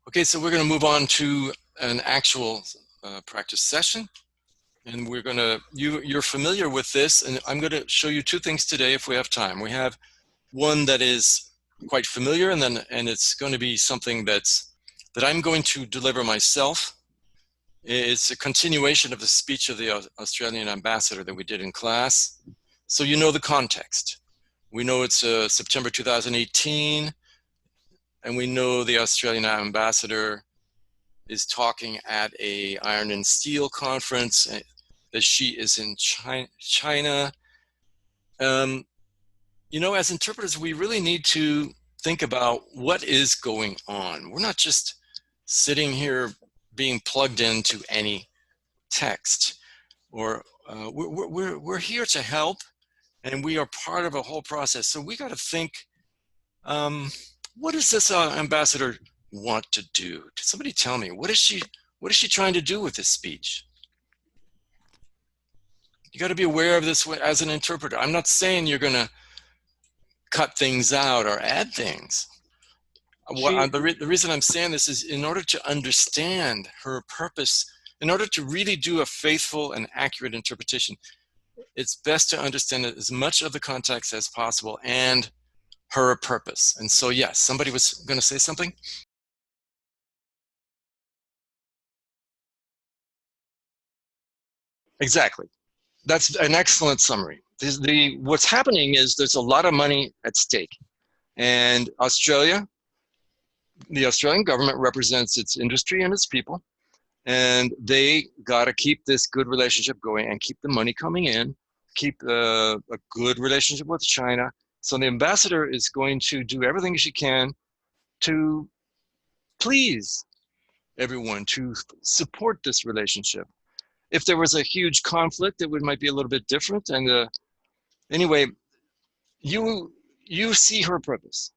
Okay, so we're going to move on to an actual practice session. And we're going to, you're familiar with this, and I'm going to show you two things today if we have time. We have one that is quite familiar, and it's going to be something that I'm going to deliver myself. It's a continuation of the speech of the Australian ambassador that we did in class. So you know the context. We know it's September 2018, and we know the Australian ambassador is talking at a iron and steel conference, that she is in China. You know, as interpreters, we really need to think about what is going on. We're not just sitting here being plugged into any text, or we're here to help, and we are part of a whole process. So we got to think, what does this ambassador want to do? Did somebody tell me, what is she trying to do with this speech? You got to be aware of this as an interpreter. I'm not saying you're going to cut things out or add things. The reason I'm saying this is in order to understand her purpose, in order to really do a faithful and accurate interpretation, it's best to understand as much of the context as possible and her purpose. And so, yes, somebody was going to say something? Exactly. That's an excellent summary. What's happening is there's a lot of money at stake. And Australia, the Australian government represents its industry and its people. And they got to keep this good relationship going and keep the money coming in, keep a good relationship with China. So the ambassador is going to do everything she can to please everyone, to support this relationship. If there was a huge conflict, it might be a little bit different. And anyway, you see her purpose.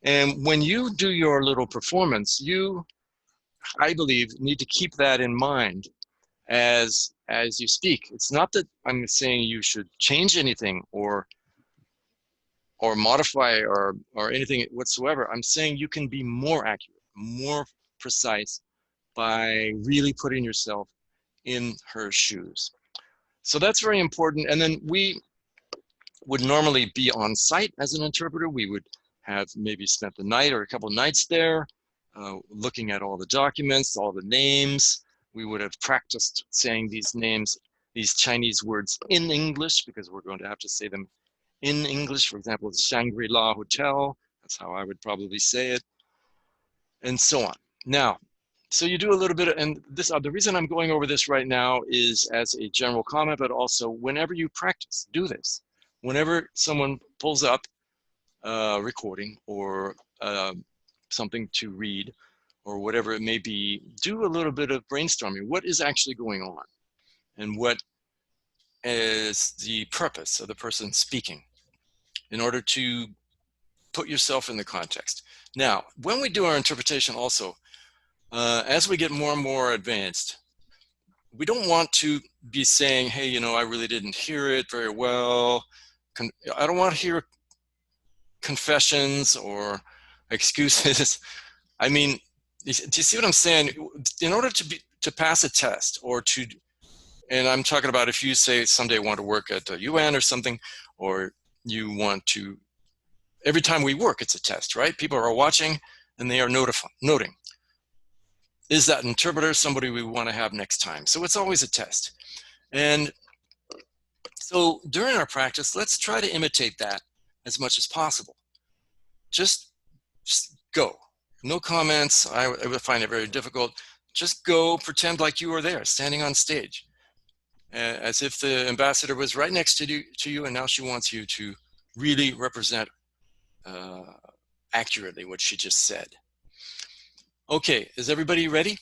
And when you do your little performance, you, I believe, need to keep that in mind as you speak. It's not that I'm saying you should change anything or modify or anything whatsoever. I'm saying you can be more accurate, more precise by really putting yourself in her shoes. So that's very important. And then we would normally be on site as an interpreter. We would have maybe spent the night or a couple of nights there, looking at all the documents, all the names. We would have practiced saying these names, these Chinese words in English, because we're going to have to say them in English. For example, the Shangri-La Hotel, that's how I would probably say it, and so on. Now, so you do a little bit of, and this, the reason I'm going over this right now is as a general comment, but also whenever you practice, do this. Whenever someone pulls up a recording or something to read or whatever it may be, do a little bit of brainstorming. What is actually going on? And what is the purpose of the person speaking in order to put yourself in the context? Now, when we do our interpretation also, as we get more and more advanced, we don't want to be saying, hey, you know, I really didn't hear it very well. I don't want to hear confessions or excuses. I mean, do you see what I'm saying? In order to pass a test or to, and I'm talking about if you say someday want to work at the UN or something, or you want to, every time we work, it's a test, right? People are watching and they are noting. Is that interpreter somebody we want to have next time? So it's always a test. And so during our practice, let's try to imitate that as much as possible. Just go. No comments. I would find it very difficult. Just go, pretend like you were there, standing on stage, as if the ambassador was right next to you, and now she wants you to really represent accurately what she just said. Okay, is everybody ready?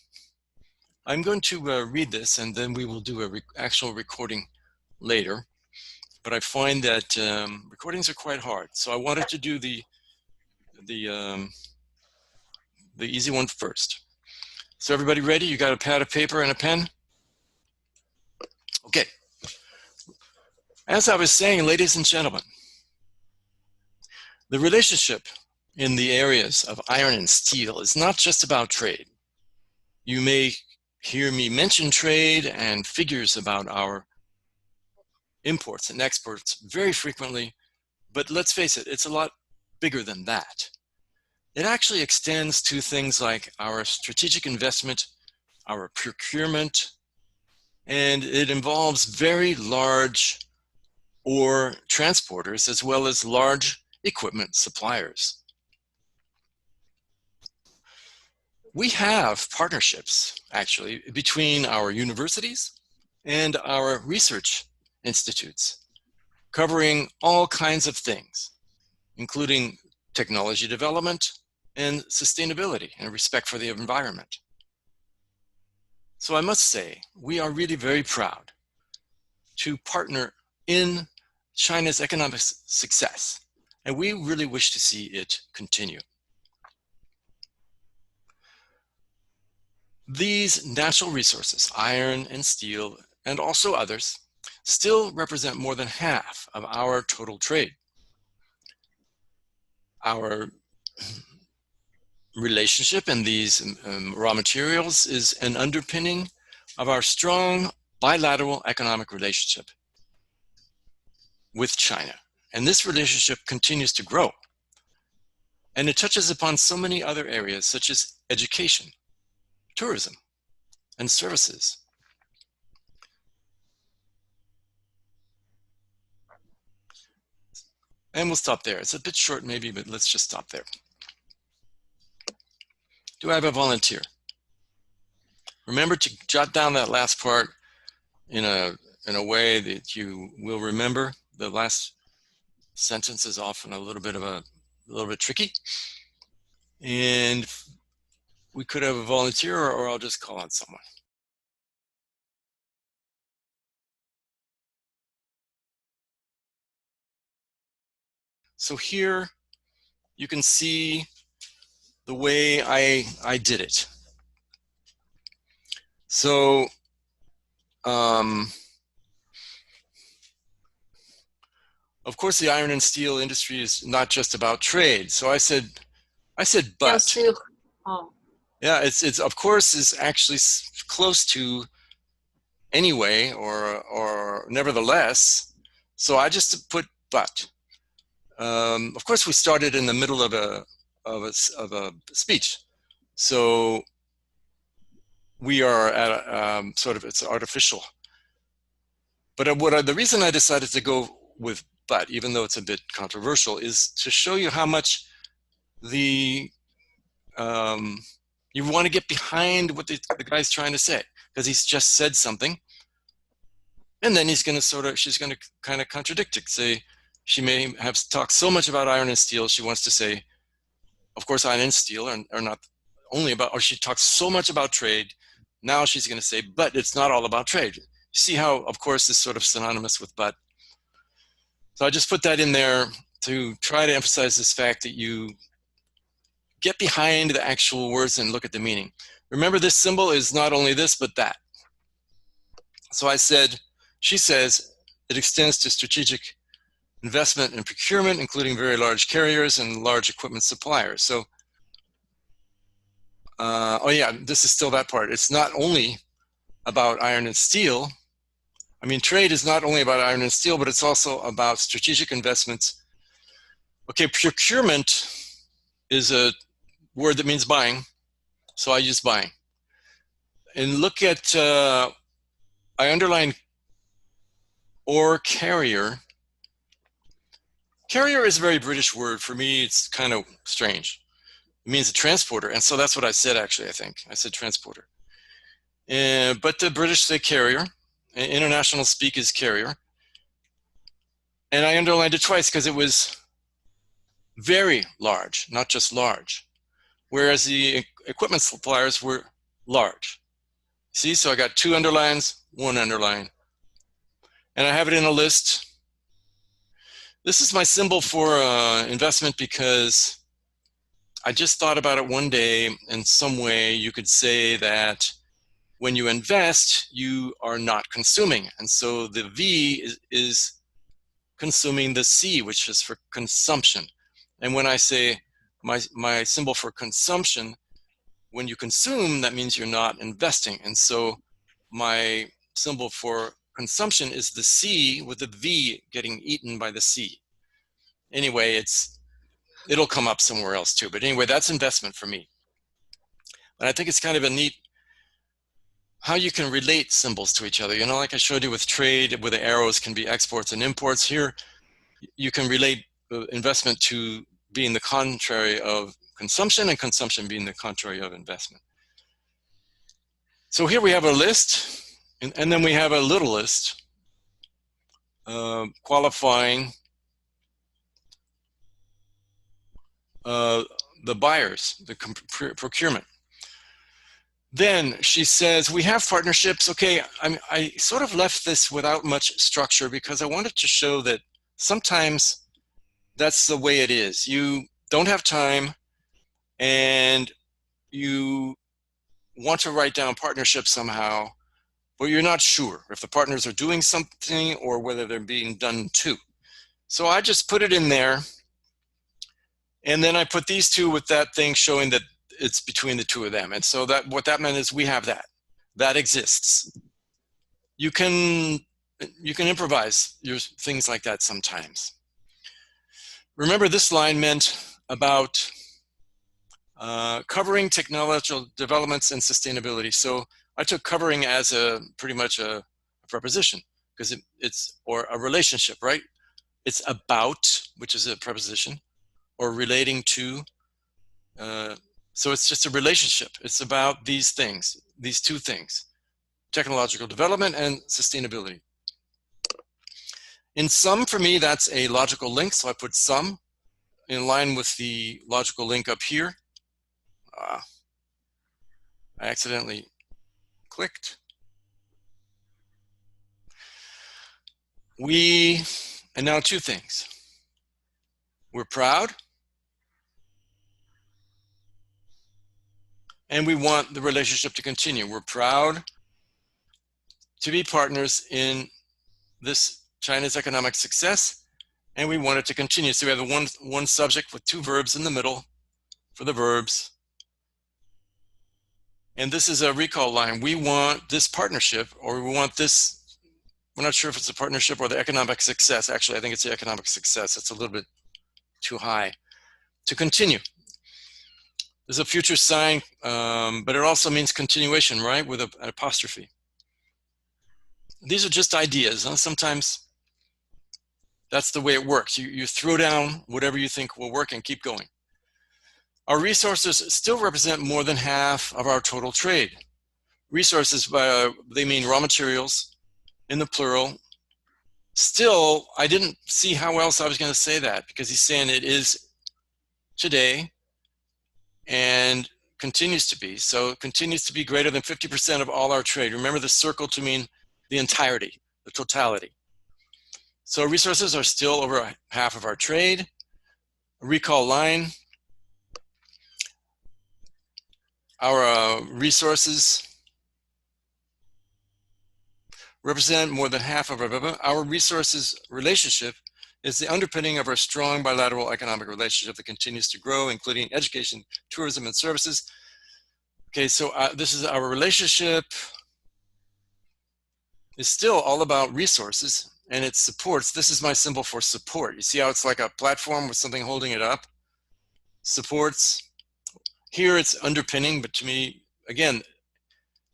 I'm going to read this, and then we will do an actual recording later. But I find that recordings are quite hard, so I wanted to do the easy one first. So everybody ready? You got a pad of paper and a pen? Okay. As I was saying, ladies and gentlemen, the relationship in the areas of iron and steel is not just about trade. You may hear me mention trade and figures about our imports and exports very frequently, but let's face it, it's a lot bigger than that. It actually extends to things like our strategic investment, our procurement, and it involves very large ore transporters as well as large equipment suppliers. We have partnerships, actually, between our universities and our research institutes, covering all kinds of things, including technology development and sustainability and respect for the environment. So I must say, we are really very proud to partner in China's economic success, and we really wish to see it continue. These natural resources, iron and steel, and also others, still represent more than half of our total trade. Our relationship in these raw materials is an underpinning of our strong bilateral economic relationship with China. And this relationship continues to grow. And it touches upon so many other areas such as education, tourism, and services. And we'll stop there. It's a bit short maybe, but let's just stop there. Do I have a volunteer? Remember to jot down that last part in a way that you will remember. The last sentence is often a little bit tricky. And we could have a volunteer, or I'll just call on someone. So here you can see the way I did it. So of course, the iron and steel industry is not just about trade. So I said, but. Yeah, it's of course is actually close to anyway, or nevertheless. So I just put but. Of course, we started in the middle of a speech, so we are at a, sort of, it's artificial. But the reason I decided to go with but, even though it's a bit controversial, is to show you how much the you want to get behind what the guy's trying to say, because he's just said something, and then she's going to kind of contradict it. Say she may have talked so much about iron and steel, she wants to say, of course, iron and steel are not only about, or she talks so much about trade. Now she's going to say, but it's not all about trade. See how, of course, is sort of synonymous with but. So I just put that in there to try to emphasize this fact that you get behind the actual words and look at the meaning. Remember, this symbol is not only this, but that. So I said, she says, it extends to strategic investment and procurement, including very large carriers and large equipment suppliers. So, oh yeah, this is still that part. It's not only about iron and steel. I mean, trade is not only about iron and steel, but it's also about strategic investments. Okay, procurement is a word that means buying, so I use buying. And look at, I underline or carrier. Carrier is a very British word. For me, it's kind of strange. It means a transporter, and so that's what I said, actually, I think. I said transporter. But the British say carrier. International speak is carrier. And I underlined it twice because it was very large, not just large. Whereas the equipment suppliers were large. See, so I got 2 underlines, 1 underline. And I have it in a list. This is my symbol for investment because I just thought about it one day. In some way, you could say that when you invest, you are not consuming. And so the V is consuming the C, which is for consumption. And when I say my symbol for consumption when you consume, that means you're not investing. And so my symbol for consumption is the C with the V getting eaten by the C. Anyway, it'll come up somewhere else too. But anyway, that's investment for me. And I think it's kind of a neat how you can relate symbols to each other. You know, like I showed you with trade, where the arrows can be exports and imports. Here, you can relate investment to being the contrary of consumption and consumption being the contrary of investment. So here we have a list, and then we have a little list qualifying the buyers, the procurement. Then she says, we have partnerships. Okay, I sort of left this without much structure because I wanted to show that sometimes that's the way it is. You don't have time and you want to write down partnerships somehow, but you're not sure if the partners are doing something or whether they're being done to. So I just put it in there. And then I put these two with that thing showing that it's between the two of them. And so that what that meant is we have that exists. You can improvise your things like that sometimes. Remember, this line meant about covering technological developments and sustainability. So I took covering as pretty much a preposition because it's or a relationship, right? It's about, which is a preposition, or relating to. So it's just a relationship. It's about these things, these two things, technological development and sustainability. In sum, for me, that's a logical link. So I put sum in line with the logical link up here. I accidentally clicked. And now two things. We're proud. And we want the relationship to continue. We're proud to be partners in this China's economic success, and we want it to continue. So we have one subject with two verbs in the middle for the verbs. And this is a recall line. We want this partnership, or we want this, we're not sure if it's a partnership or the economic success. Actually, I think it's the economic success. It's a little bit too high to continue. There's a future sign, but it also means continuation, right? With an apostrophe. These are just ideas. Huh? Sometimes that's the way it works. You throw down whatever you think will work and keep going. Our resources still represent more than half of our total trade. Resources, they mean raw materials in the plural. Still, I didn't see how else I was going to say that because he's saying it is today and continues to be. So it continues to be greater than 50% of all our trade. Remember the circle to mean the entirety, the totality. So resources are still over half of our trade. A recall line. Our resources represent more than half of our resources relationship is the underpinning of our strong bilateral economic relationship that continues to grow, including education, tourism, and services. Okay, so this is our relationship is still all about resources, and it supports. This is my symbol for support. You see how it's like a platform with something holding it up? Supports. Here it's underpinning, but to me, again,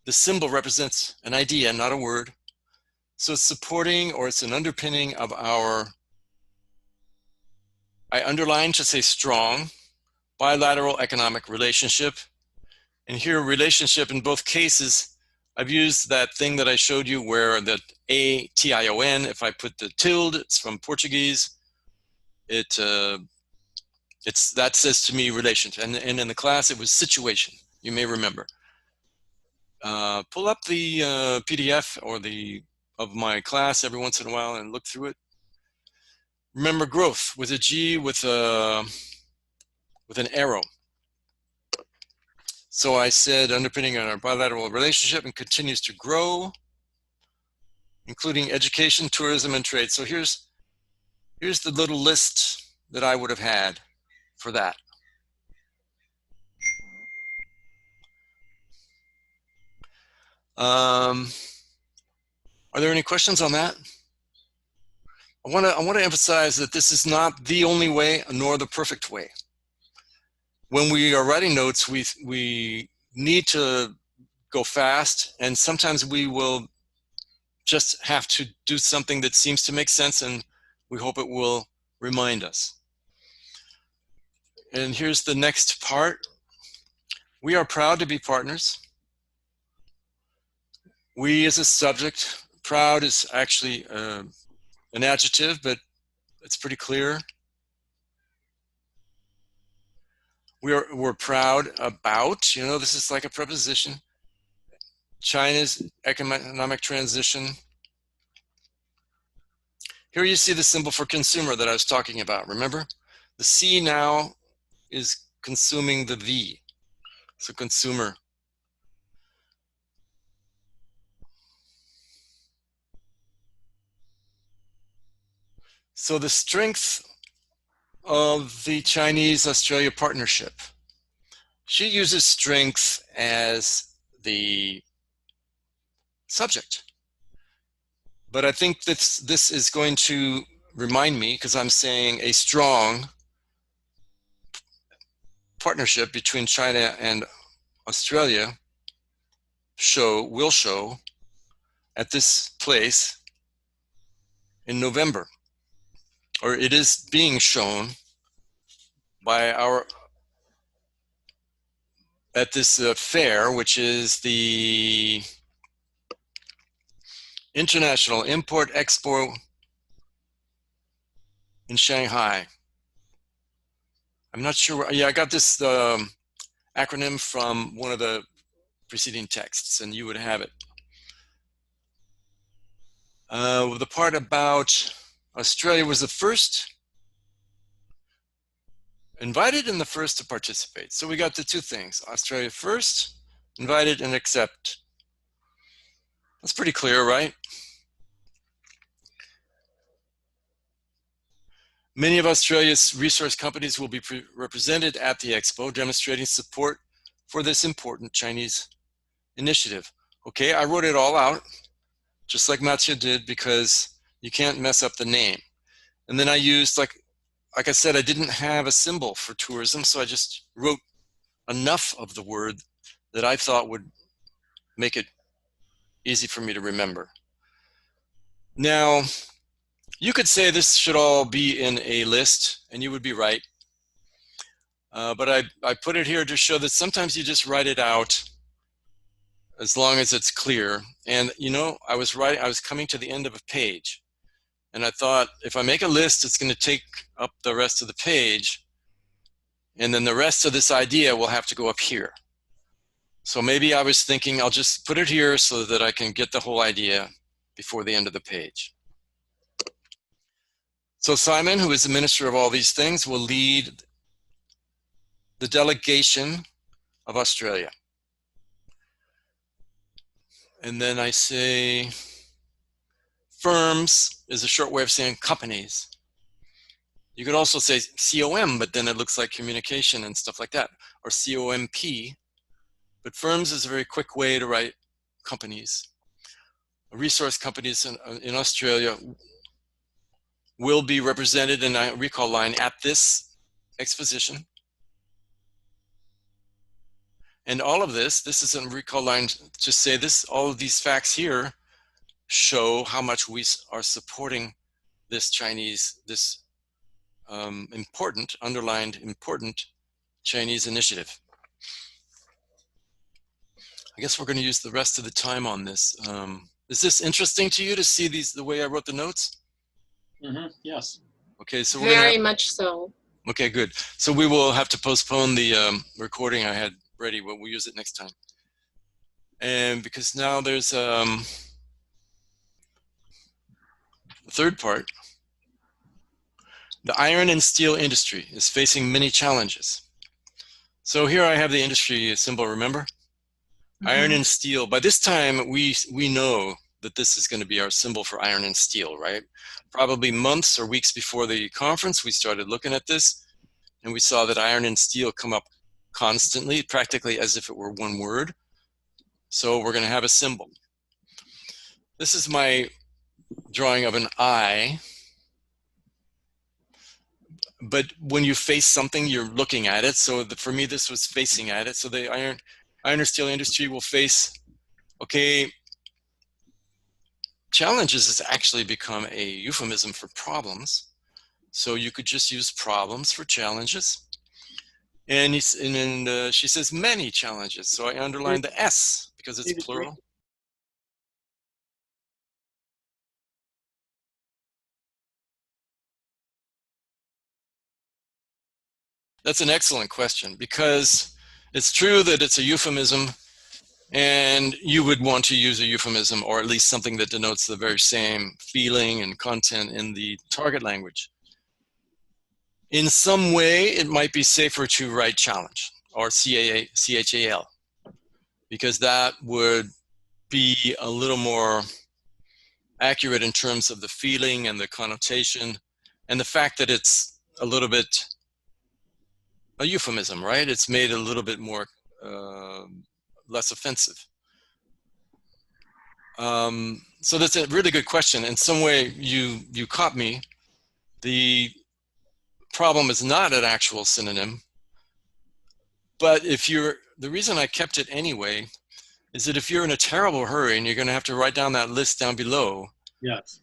the symbol represents an idea, not a word. So it's supporting, or it's an underpinning of our, I underline to say strong, bilateral economic relationship. And here, relationship in both cases, I've used that thing that I showed you where the A-T-I-O-N, if I put the tilde, it's from Portuguese, that says to me relations. And in the class, it was situation, you may remember. Pull up the PDF or of my class every once in a while and look through it. Remember growth with a G with an arrow. So I said underpinning on our bilateral relationship and continues to grow, including education, tourism, and trade. So here's the little list that I would have had for that. Are there any questions on that? I want to emphasize that this is not the only way, nor the perfect way. When we are writing notes, we need to go fast, and sometimes we will just have to do something that seems to make sense, and we hope it will remind us. And here's the next part. We are proud to be partners. We as a subject, proud is actually an adjective, but it's pretty clear. We're proud about, you know, this is like a preposition. China's economic transition. Here you see the symbol for consumer that I was talking about, remember? The C now is consuming the V, so consumer. So the strength of the Chinese-Australia partnership. She uses strength as the subject. But I think this is going to remind me, because I'm saying a strong partnership between China and Australia will show at this place in November, or it is being shown by at this fair, which is the International Import-Expo in Shanghai. I'm not sure. Yeah, I got this acronym from one of the preceding texts, and you would have it. The part about Australia was the first invited and the first to participate. So we got the two things: Australia first, invited, and accept. That's pretty clear, right? Many of Australia's resource companies will be represented at the expo, demonstrating support for this important Chinese initiative. Okay, I wrote it all out, just like Mathieu did, because you can't mess up the name. And then I used, like I said, I didn't have a symbol for tourism, so I just wrote enough of the word that I thought would make it easy for me to remember. Now, you could say this should all be in a list, and you would be right. But I put it here to show that sometimes you just write it out as long as it's clear. And you know, I was coming to the end of a page, and I thought, if I make a list, it's going to take up the rest of the page, and then the rest of this idea will have to go up here. So maybe I was thinking I'll just put it here so that I can get the whole idea before the end of the page. So Simon, who is the minister of all these things, will lead the delegation of Australia. And then I say firms is a short way of saying companies. You could also say COM, but then it looks like communication and stuff like that, or COMP. But firms is a very quick way to write companies. Resource companies in Australia will be represented in a recall line at this exposition. And all of this is a recall line to say this, all of these facts here show how much we are supporting this important, underlined important Chinese initiative. I guess we're going to use the rest of the time on this. Is this interesting to you to see the way I wrote the notes? Mm-hmm. Yes. Okay, so we're very much so. Okay, good. So we will have to postpone the recording I had ready, but we'll use it next time. And because now there's the third part. The iron and steel industry is facing many challenges. So here I have the industry symbol, remember? Mm-hmm. Iron and steel. By this time, we know that this is going to be our symbol for iron and steel, right? Probably months or weeks before the conference, we started looking at this, and we saw that iron and steel come up constantly, practically as if it were one word. So we're going to have a symbol. This is my drawing of an eye. But when you face something, you're looking at it. So for me, this was facing at it. So the iron or steel industry will face, okay, challenges has actually become a euphemism for problems. So you could just use problems for challenges. And she says many challenges. So I underlined the S because it's plural. That's an excellent question, because it's true that it's a euphemism, and you would want to use a euphemism, or at least something that denotes the very same feeling and content in the target language. In some way, it might be safer to write challenge, or CHAL, because that would be a little more accurate in terms of the feeling and the connotation, and the fact that it's a little bit a euphemism, right? It's made a little bit more less offensive. So that's a really good question. In some way, you caught me. The problem is not an actual synonym, but the reason I kept it anyway is that if you're in a terrible hurry and you're going to have to write down that list down below, yes,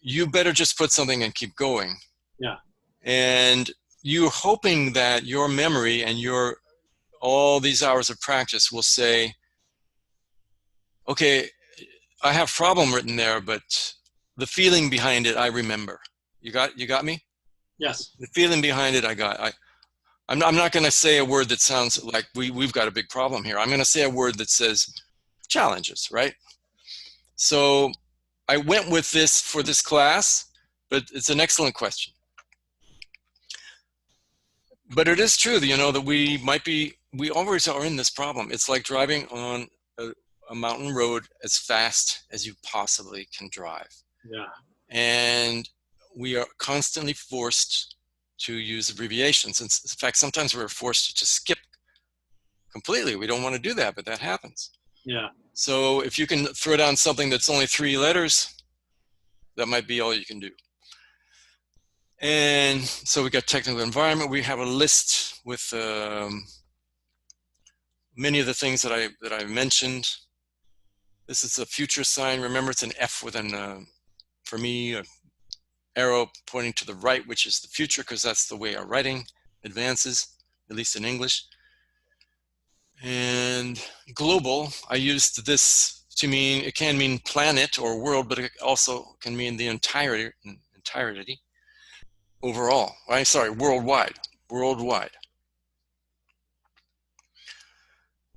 you better just put something and keep going. yeah, And you're hoping that your memory and all these hours of practice will say, okay, I have problem written there, but the feeling behind it, I remember. You got me? yes, The feeling behind it, I'm not going to say a word that sounds like we've got a big problem here. I'm going to say a word that says challenges, right? So I went with this for this class, but it's an excellent question. But it is true, that we always are in this problem. It's like driving on a mountain road as fast as you possibly can drive. yeah, And we are constantly forced to use abbreviations. In fact, sometimes we're forced to skip completely. We don't want to do that, but that happens. yeah, So if you can throw down something that's only 3 letters, that might be all you can do. And so we got technical environment. We have a list with many of the things that I mentioned. This is a future sign. Remember, it's an F with for me, an arrow pointing to the right, which is the future, because that's the way our writing advances, at least in English. And global, I used this to mean, it can mean planet or world, but it also can mean the entirety, overall. I'm sorry, worldwide.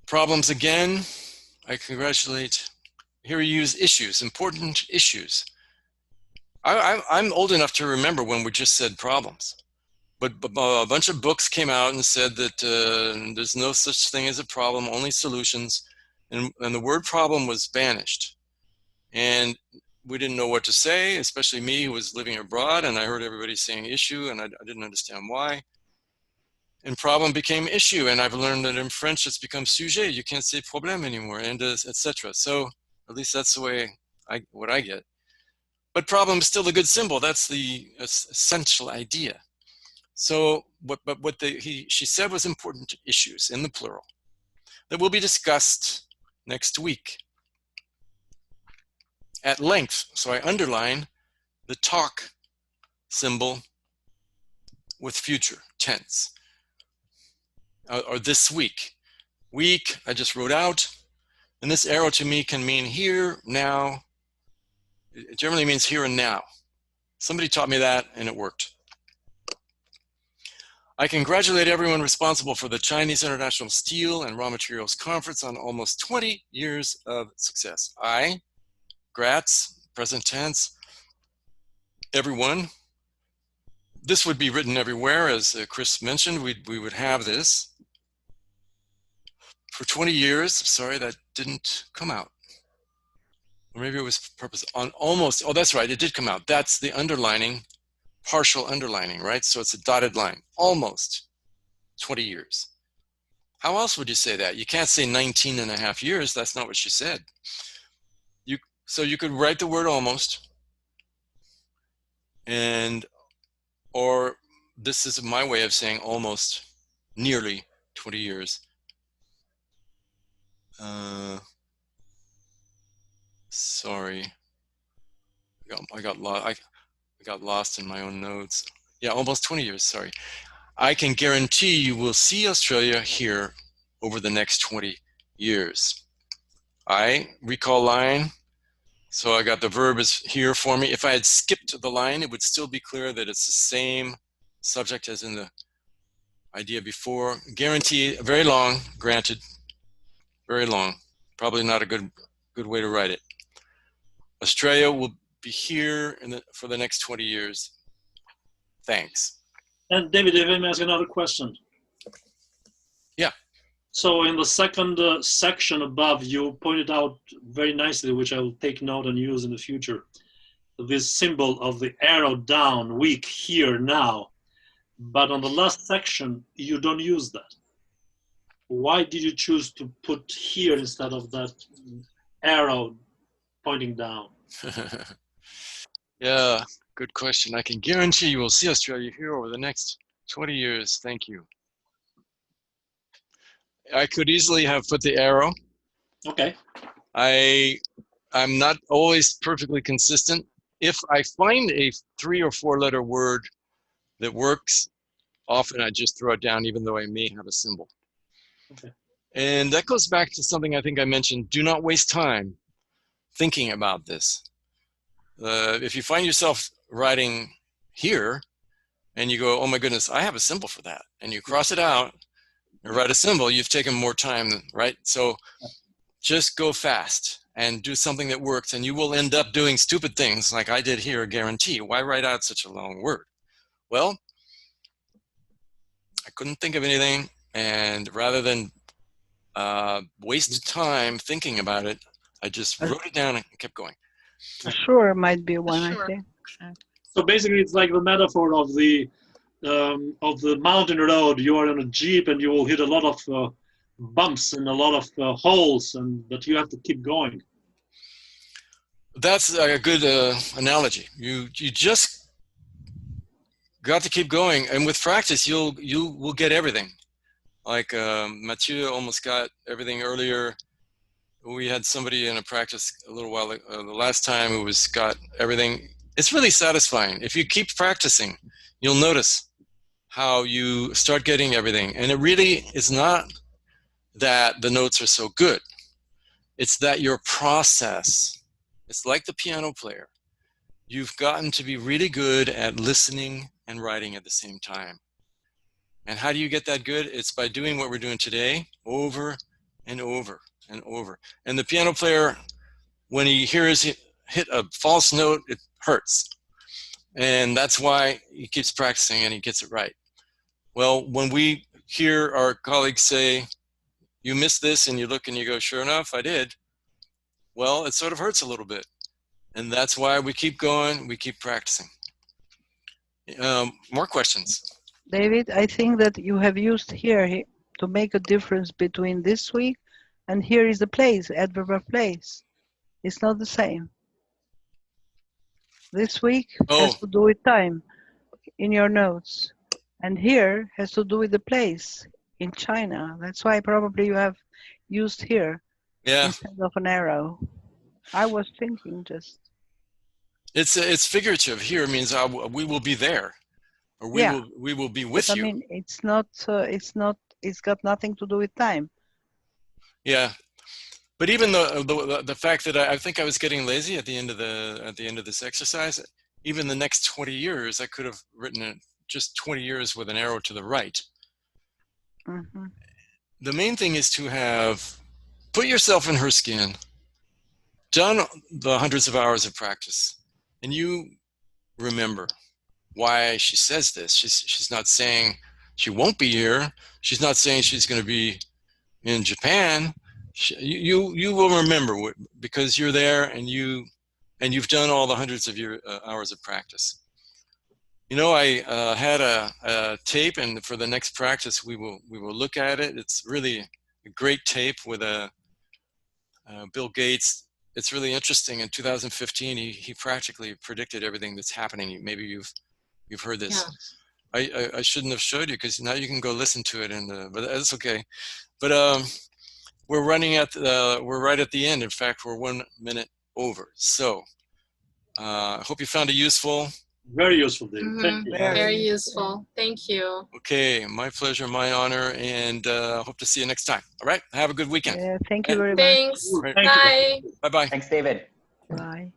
Problems again, I congratulate. Here we use issues, important issues. I'm old enough to remember when we just said problems. But a bunch of books came out and said that there's no such thing as a problem, only solutions. And the word problem was banished. And we didn't know what to say, especially me who was living abroad, and I heard everybody saying issue, and I didn't understand why. And problem became issue, and I've learned that in French it's become sujet. You can't say problème anymore, and etc. So at least that's the way what I get. But problem is still a good symbol. That's the essential idea. So what she said was important issues in the plural that will be discussed next week at length. So I underline the talk symbol with future tense, or this week. Week, I just wrote out, and this arrow to me can mean here, now. It generally means here and now. Somebody taught me that, and it worked. I congratulate everyone responsible for the Chinese International Steel and Raw Materials Conference on almost 20 years of success. Grats, present tense, everyone. This would be written everywhere, as Chris mentioned. We would have this. For 20 years, sorry, that didn't come out. Or maybe it was purpose on almost, oh, that's right, it did come out. That's the underlining, partial underlining, right? So it's a dotted line, almost 20 years. How else would you say that? You can't say 19 and a half years. That's not what she said. So you could write the word almost, and or this is my way of saying almost, nearly 20 years. Sorry, I got lost in my own notes. Yeah, almost 20 years, sorry. I can guarantee you will see Australia here over the next 20 years. I recall line, so I got the verb is here for me. If I had skipped the line, it would still be clear that it's the same subject as in the idea before. Guarantee, very long, granted, very long. Probably not a good way to write it. Australia will be here for the next 20 years. Thanks. And David, if I may ask another question. Yeah. So in the second section above, you pointed out very nicely, which I will take note and use in the future, this symbol of the arrow down, weak, here, now. But on the last section, you don't use that. Why did you choose to put here instead of that arrow pointing down? Yeah, good question. I can guarantee you will see Australia here over the next 20 years. Thank you. I could easily have put the arrow. Okay. I'm not always perfectly consistent. If I find a 3 or 4 letter word that works, often I just throw it down even though I may have a symbol. Okay. And that goes back to something I think I mentioned. Do not waste time thinking about this. If you find yourself writing here and you go, oh my goodness, I have a symbol for that, and you cross it out and write a symbol, you've taken more time, right? So just go fast and do something that works, and you will end up doing stupid things like I did here, guarantee. Why write out such a long word? Well, I couldn't think of anything, and rather than waste time thinking about it, I just wrote it down and kept going. Sure might be one, I think. So basically, it's like the metaphor of the mountain road. You are on a jeep and you will hit a lot of bumps and a lot of holes, but you have to keep going. That's a good analogy. You just got to keep going, and with practice, you will get everything. Like Mathieu almost got everything earlier. We had somebody in a practice a little while the last time who got everything. It's really satisfying. If you keep practicing, you'll notice how you start getting everything. And it really is not that the notes are so good. It's that your process, it's like the piano player. You've gotten to be really good at listening and writing at the same time. And how do you get that good? It's by doing what we're doing today over and over and over. And the piano player, when he hears hit a false note, it hurts. And that's why he keeps practicing and he gets it right. Well, when we hear our colleagues say, you missed this, and you look and you go, sure enough, I did. Well, it sort of hurts a little bit. And that's why we keep going, we keep practicing. More questions? David, I think that you have used here to make a difference between this week and here is the place, adverb of place. It's not the same. This week has to do with time in your notes. And here has to do with the place in China. That's why probably you have used here instead of an arrow. I was thinking just. It's figurative. Here means we will be there, or we will be with you. I mean, it's got nothing to do with time. Yeah, but even the fact that I think I was getting lazy at the end of this exercise, even the next 20 years, I could have written it just 20 years with an arrow to the right. Mm-hmm. The main thing is to have put yourself in her skin, done the hundreds of hours of practice, and you remember why she says this. She's not saying she won't be here. She's not saying she's going to be in Japan. You will remember because you're there and you've done all the hundreds of hours of practice. You know, I had a tape, and for the next practice, we will look at it. It's really a great tape with Bill Gates. It's really interesting. In 2015, he practically predicted everything that's happening. Maybe you've heard this. Yeah. I shouldn't have showed you, because now you can go listen to it, but that's okay. But we're running at we're right at the end. In fact, we're 1 minute over. So I hope you found it useful. Very useful, David. Thank you. Very useful. Thank you. Okay, my pleasure, my honor, and hope to see you next time. All right, have a good weekend. Yeah, thank you very much. Thanks. Thank Bye. you. Bye-bye. Thanks, David. Bye.